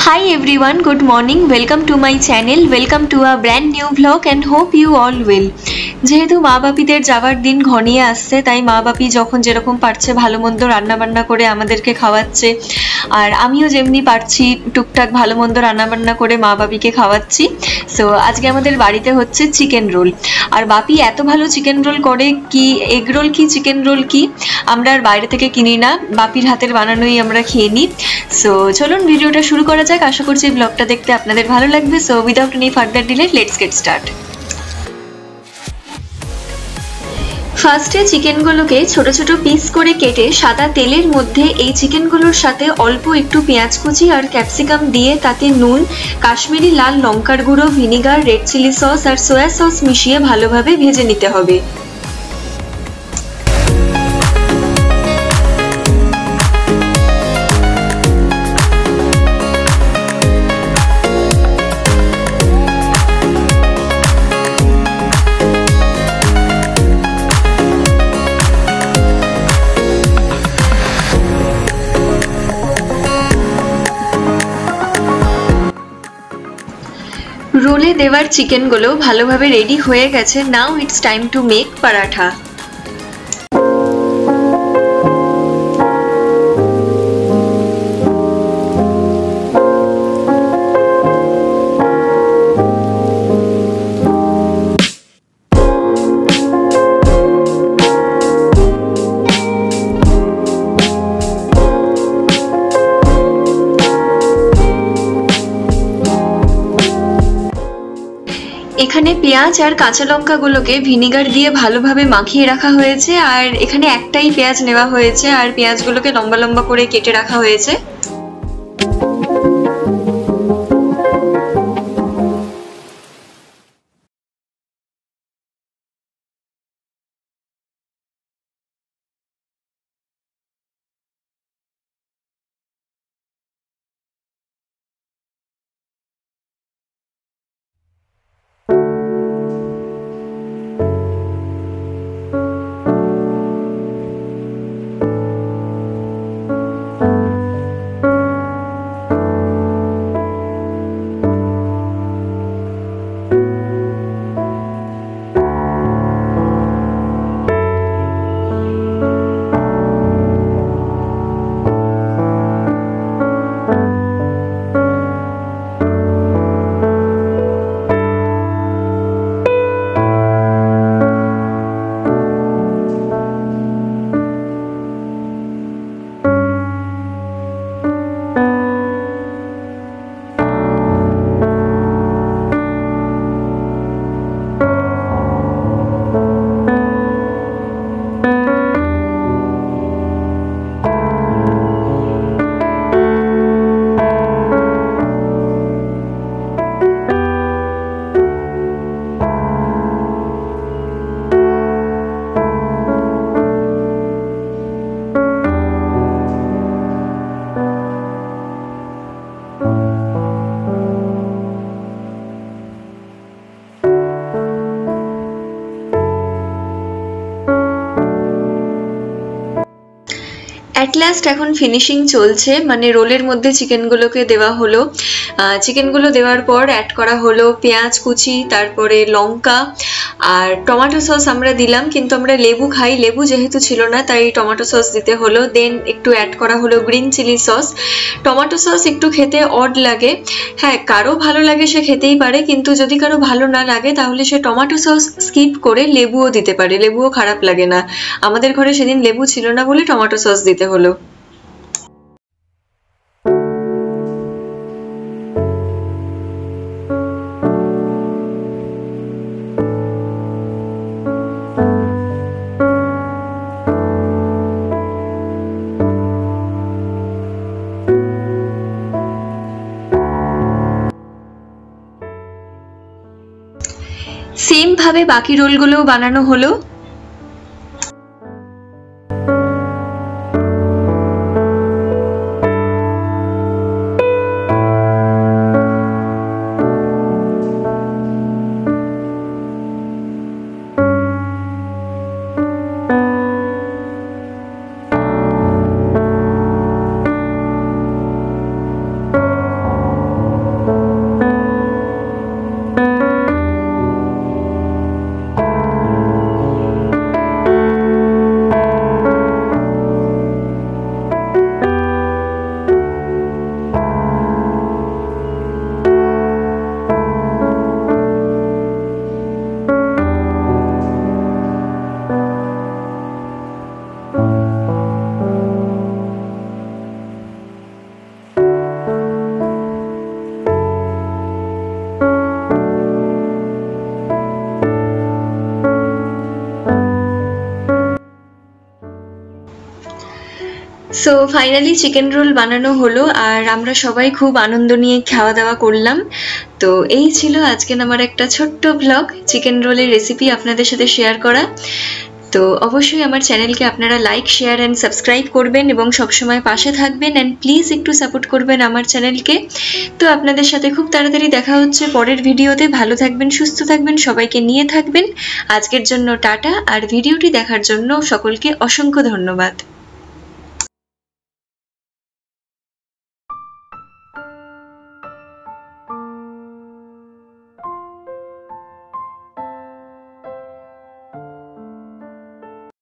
Hi everyone, good morning. Welcome to my channel. Welcome to a brand new vlog and hope you all will. যেহেতু মা বাপিদের যাওয়ার দিন ঘনিয়ে আসছে, তাই মা বাপি যখন যেরকম পারছে ভালো মন্দ রান্না বান্না করে আমাদেরকে খাওয়াচ্ছে, আর আমিও যেমনি পারছি টুকটাক ভালো মন্দ রান্না বান্না করে মা বাপিকে খাওয়াচ্ছি। সো আজকে আমাদের বাড়িতে হচ্ছে চিকেন রোল, আর বাপি এত ভালো চিকেন রোল করে, কি এগ রোল কি চিকেন রোল কি আমরা আর বাইরে থেকে কিনি না, বাপির হাতের বানানোই আমরা খেয়ে নিই। সো চলুন ভিডিওটা শুরু করা যাক। আশা করছি ব্লগটা দেখতে আপনাদের ভালো লাগবে। So without any further delay let's get start. ফার্স্টে চিকেনগুলোকে ছোট ছোট পিস করে কেটে সাদা তেলের মধ্যে এই চিকেনগুলোর সাথে অল্প একটু পেঁয়াজ কুচি আর ক্যাপসিকাম দিয়ে তাতে নুন, কাশ্মীরি লাল লঙ্কার গুঁড়ো, ভিনিগার, রেড চিলি সস আর সয়া সস মিশিয়ে ভালোভাবে ভেজে নিতে হবে। রোলে দেওয়ার চিকেনগুলো ভালোভাবে রেডি হয়ে গেছে। Now it's time to make paratha. এখানে পেঁয়াজ আর কাঁচা লঙ্কাগুলোকে ভিনিগার দিয়ে ভালোভাবে মাখিয়ে রাখা হয়েছে, আর এখানে একটাই পেঁয়াজ নেওয়া হয়েছে আর পেঁয়াজগুলোকে লম্বা লম্বা করে কেটে রাখা হয়েছে। অ্যাট লাস্ট এখন ফিনিশিং চলছে, মানে রোলের মধ্যে চিকেনগুলোকে দেওয়া হলো। চিকেনগুলো দেওয়ার পর অ্যাড করা হলো পেঁয়াজ কুচি, তারপরে লঙ্কা আর টমেটো সস আমরা দিলাম, কিন্তু আমরা লেবু খাই, লেবু যেহেতু ছিল না তাই টমেটো সস দিতে হলো। দেন একটু অ্যাড করা হলো green chilli sauce. Tomato sauce একটু খেতে অড লাগে, হ্যাঁ কারো ভালো লাগে সে খেতেই পারে, কিন্তু যদি কারো ভালো না লাগে তাহলে সে টমেটো সস স্কিপ করে লেবুও দিতে পারে, লেবুও খারাপ লাগে না। আমাদের ঘরে সেদিন লেবু ছিল না বলে টমেটো সস দিতে হলো। সেম ভাবে বাকি রোলগুলোও বানানো হলো। সো ফাইনালি চিকেন রোল বানানো হলো আর আমরা সবাই খুব আনন্দ নিয়ে খাওয়া দাওয়া করলাম। তো এই ছিল আজকের আমার একটা ছোট্ট ব্লগ, চিকেন রোলের রেসিপি আপনাদের সাথে শেয়ার করা। তো অবশ্যই আমার চ্যানেলকে আপনারা লাইক, শেয়ার অ্যান্ড সাবস্ক্রাইব করবেন এবং সবসময় পাশে থাকবেন, অ্যান্ড প্লিজ একটু সাপোর্ট করবেন আমার চ্যানেলকে। তো আপনাদের সাথে খুব তাড়াতাড়ি দেখা হচ্ছে পরের ভিডিওতে। ভালো থাকবেন, সুস্থ থাকবেন, সবাইকে নিয়ে থাকবেন। আজকের জন্য টাটা, আর ভিডিওটি দেখার জন্য সকলকে অসংখ্য ধন্যবাদ।